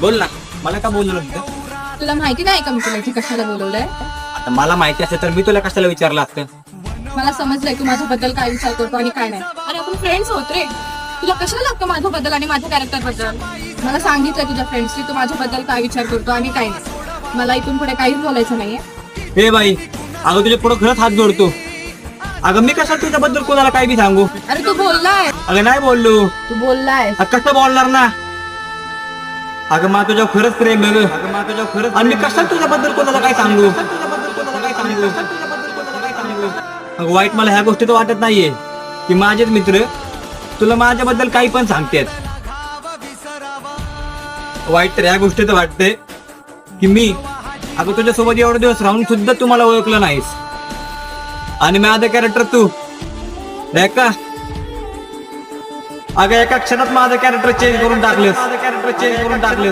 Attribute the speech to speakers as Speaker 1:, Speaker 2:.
Speaker 1: बोल ना, मला का बोललो होतं?
Speaker 2: तुला माहिती नाही का मी तुला इथे कशाला बोलवलंय?
Speaker 1: आता मला माहिती असेल तर मी तुला कशाला विचारलं असतं.
Speaker 2: मला समजलंय तू माझ्याबद्दल काय विचार करतो आणि काय नाही. अरे आपण फ्रेंड्स होत रे. तुला कशाला लागतं माझ्याबद्दल आणि माझ्या कॅरेक्टर बद्दल? मला सांगितलंय तुझ्या फ्रेंड्सनी तू माझ्याबद्दल काय विचार करतो आणि काय नाही. मला इथून पुढे काहीच बोलायचं नाहीये.
Speaker 1: हे बाई, अगं तुझ्या पुढे खरंच हात जोडतो. अगं मी कशाला तुझ्याबद्दल कोणाला काय बी सांगू?
Speaker 2: अरे तू बोललाय.
Speaker 1: अगं नाही बोललो.
Speaker 2: तू बोललाय.
Speaker 1: कसं बोलणार ना? अगं मा तुझ्या खरंच प्रेम आहे. अगं मा तुझ्या खरंच आणि मी कशाला तुझ्याबद्दल कोणाला काय सांगू? अगं वाईट मला ह्या गोष्टी तर वाटत नाहीये की माझेच मित्र तुला माझ्याबद्दल काही पण सांगतात. वाईट तर ह्या गोष्टी तर वाटते की मी अगं तुझ्यासोबत एवढे दिवस राहून सुद्धा तुम्हाला ओळखलं नाहीस आणि माझं कॅरेक्टर तू का अगं एका क्षणात माझं कॅरेक्टर चेंज करून टाकलेस.